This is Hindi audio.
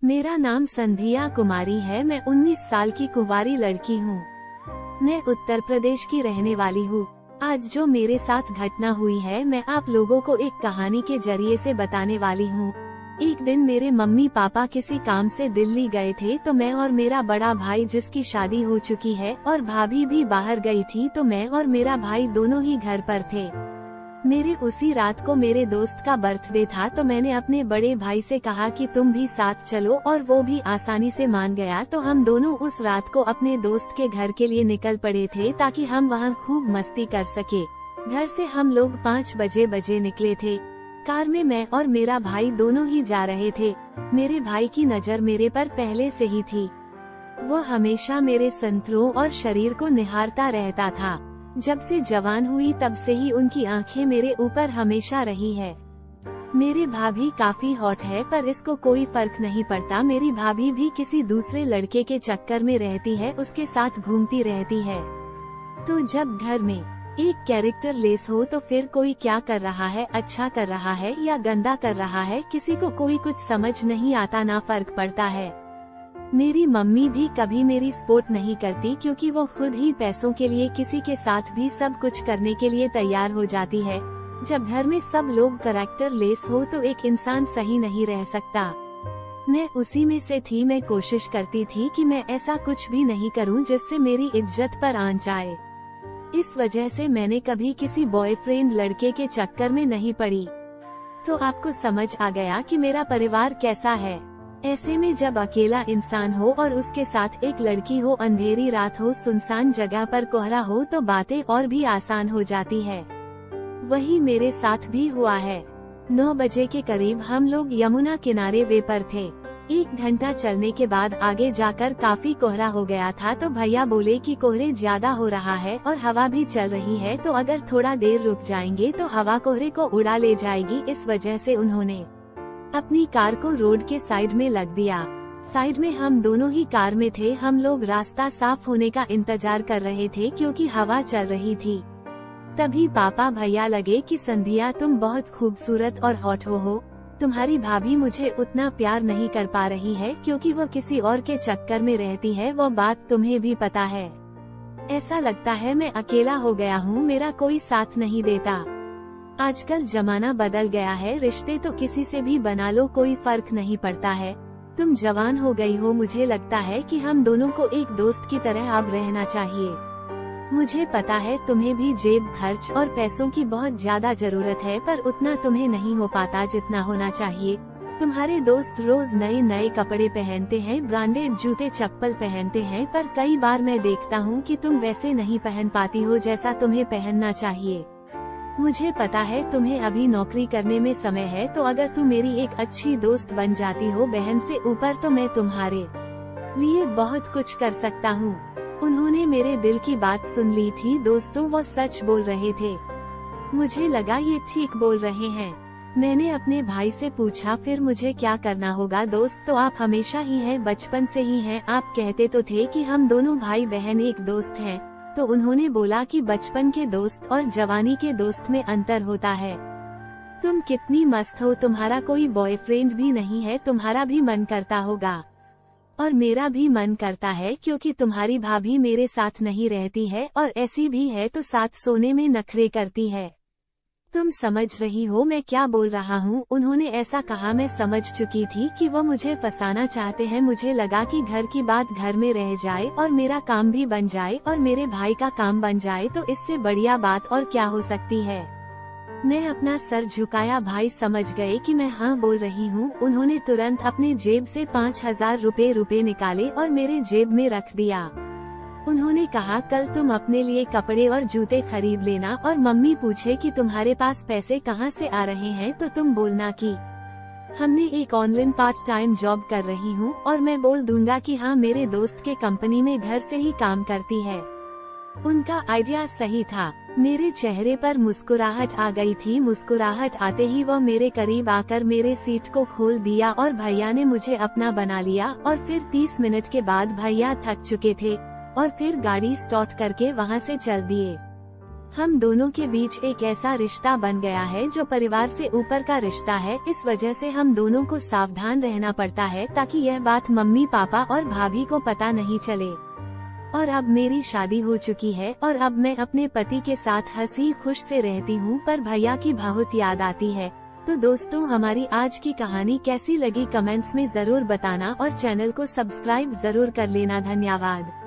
मेरा नाम संध्या कुमारी है। मैं 19 साल की कुंवारी लड़की हूँ। मैं उत्तर प्रदेश की रहने वाली हूँ। आज जो मेरे साथ घटना हुई है मैं आप लोगों को एक कहानी के जरिए से बताने वाली हूँ। एक दिन मेरे मम्मी पापा किसी काम से दिल्ली गए थे, तो मैं और मेरा बड़ा भाई जिसकी शादी हो चुकी है और भाभी भी बाहर गई थी, तो मैं और मेरा भाई दोनों ही घर पर थे। मेरे उसी रात को मेरे दोस्त का बर्थडे था, तो मैंने अपने बड़े भाई से कहा कि तुम भी साथ चलो, और वो भी आसानी से मान गया। तो हम दोनों उस रात को अपने दोस्त के घर के लिए निकल पड़े थे ताकि हम वहां खूब मस्ती कर सके। घर से हम लोग 5 बजे निकले थे। कार में मैं और मेरा भाई दोनों ही जा रहे थे। मेरे भाई की नज़र मेरे पर पहले से ही थी। वो हमेशा मेरे संतरों और शरीर को निहारता रहता था। जब से जवान हुई तब से ही उनकी आंखें मेरे ऊपर हमेशा रही है। मेरी भाभी काफी हॉट है, पर इसको कोई फर्क नहीं पड़ता। मेरी भाभी भी किसी दूसरे लड़के के चक्कर में रहती है, उसके साथ घूमती रहती है। तो जब घर में एक कैरेक्टर लेस हो तो फिर कोई क्या कर रहा है, अच्छा कर रहा है या गंदा कर रहा है, किसी को कोई कुछ समझ नहीं आता, ना फर्क पड़ता है। मेरी मम्मी भी कभी मेरी सपोर्ट नहीं करती, क्योंकि वो खुद ही पैसों के लिए किसी के साथ भी सब कुछ करने के लिए तैयार हो जाती है। जब घर में सब लोग कैरेक्टर लेस हो तो एक इंसान सही नहीं रह सकता। मैं उसी में से थी। मैं कोशिश करती थी कि मैं ऐसा कुछ भी नहीं करूं जिससे मेरी इज्जत पर आंच आए। इस वजह से मैंने कभी किसी बॉयफ्रेंड लड़के के चक्कर में नहीं पड़ी। तो आपको समझ आ गया कि मेरा परिवार कैसा है। ऐसे में जब अकेला इंसान हो और उसके साथ एक लड़की हो, अंधेरी रात हो, सुनसान जगह पर कोहरा हो, तो बातें और भी आसान हो जाती है। वही मेरे साथ भी हुआ है। 9 बजे के करीब हम लोग यमुना किनारे वे पर थे। 1 घंटा चलने के बाद आगे जाकर काफी कोहरा हो गया था, तो भैया बोले कि कोहरे ज्यादा हो रहा है और हवा भी चल रही है, तो अगर थोड़ा देर रुक जाएंगे तो हवा कोहरे को उड़ा ले जाएगी। इस वजह से उन्होंने अपनी कार को रोड के साइड में लग दिया। साइड में हम दोनों ही कार में थे। हम लोग रास्ता साफ होने का इंतजार कर रहे थे क्योंकि हवा चल रही थी। तभी पापा भैया लगे कि संध्या तुम बहुत खूबसूरत और हॉट हो। तुम्हारी भाभी मुझे उतना प्यार नहीं कर पा रही है क्योंकि वो किसी और के चक्कर में रहती है, वो बात तुम्हें भी पता है। ऐसा लगता है मैं अकेला हो गया हूँ, मेरा कोई साथ नहीं देता। आजकल जमाना बदल गया है, रिश्ते तो किसी से भी बना लो, कोई फर्क नहीं पड़ता है। तुम जवान हो गई हो, मुझे लगता है कि हम दोनों को एक दोस्त की तरह अब रहना चाहिए। मुझे पता है तुम्हें भी जेब खर्च और पैसों की बहुत ज्यादा जरूरत है, पर उतना तुम्हें नहीं हो पाता जितना होना चाहिए। तुम्हारे दोस्त रोज नए नए कपड़े पहनते हैं, ब्रांडेड जूते चप्पल पहनते हैं, पर कई बार मैं देखता हूँ कि तुम वैसे नहीं पहन पाती हो जैसा तुम्हें पहनना चाहिए। मुझे पता है तुम्हें अभी नौकरी करने में समय है, तो अगर तुम मेरी एक अच्छी दोस्त बन जाती हो बहन से ऊपर, तो मैं तुम्हारे लिए बहुत कुछ कर सकता हूँ। उन्होंने मेरे दिल की बात सुन ली थी। दोस्तों, वो सच बोल रहे थे। मुझे लगा ये ठीक बोल रहे हैं। मैंने अपने भाई से पूछा, फिर मुझे क्या करना होगा? दोस्त तो आप हमेशा ही हैं, बचपन से ही हैं। आप कहते तो थे कि हम दोनों भाई बहन एक दोस्त हैं। तो उन्होंने बोला कि बचपन के दोस्त और जवानी के दोस्त में अंतर होता है। तुम कितनी मस्त हो, तुम्हारा कोई बॉयफ्रेंड भी नहीं है, तुम्हारा भी मन करता होगा और मेरा भी मन करता है, क्योंकि तुम्हारी भाभी मेरे साथ नहीं रहती है और ऐसी भी है तो साथ सोने में नखरे करती है। तुम समझ रही हो मैं क्या बोल रहा हूँ? उन्होंने ऐसा कहा। मैं समझ चुकी थी कि वो मुझे फंसाना चाहते हैं। मुझे लगा कि घर की बात घर में रह जाए और मेरा काम भी बन जाए और मेरे भाई का काम बन जाए, तो इससे बढ़िया बात और क्या हो सकती है। मैं अपना सर झुकाया। भाई समझ गए कि मैं हाँ बोल रही हूँ। उन्होंने तुरंत अपने जेब से 5000 रुपए निकाले और मेरे जेब में रख दिया। उन्होंने कहा, कल तुम अपने लिए कपड़े और जूते खरीद लेना, और मम्मी पूछे कि तुम्हारे पास पैसे कहाँ से आ रहे हैं, तो तुम बोलना कि हमने एक ऑनलाइन पार्ट टाइम जॉब कर रही हूँ, और मैं बोल दूंगा कि हाँ मेरे दोस्त के कंपनी में घर से ही काम करती है। उनका आइडिया सही था। मेरे चेहरे पर मुस्कुराहट आ गई थी। मुस्कुराहट आते ही वो मेरे करीब आकर मेरे सीट को खोल दिया और भैया ने मुझे अपना बना लिया। और फिर 30 मिनट के बाद भैया थक चुके थे और फिर गाड़ी स्टार्ट करके वहाँ से चल दिए। हम दोनों के बीच एक ऐसा रिश्ता बन गया है जो परिवार से ऊपर का रिश्ता है। इस वजह से हम दोनों को सावधान रहना पड़ता है ताकि यह बात मम्मी पापा और भाभी को पता नहीं चले। और अब मेरी शादी हो चुकी है और अब मैं अपने पति के साथ हंसी खुश से रहती हूँ, पर भैया की बहुत याद आती है। तो दोस्तों, हमारी आज की कहानी कैसी लगी कमेंट्स में जरूर बताना और चैनल को सब्सक्राइब जरूर कर लेना। धन्यवाद।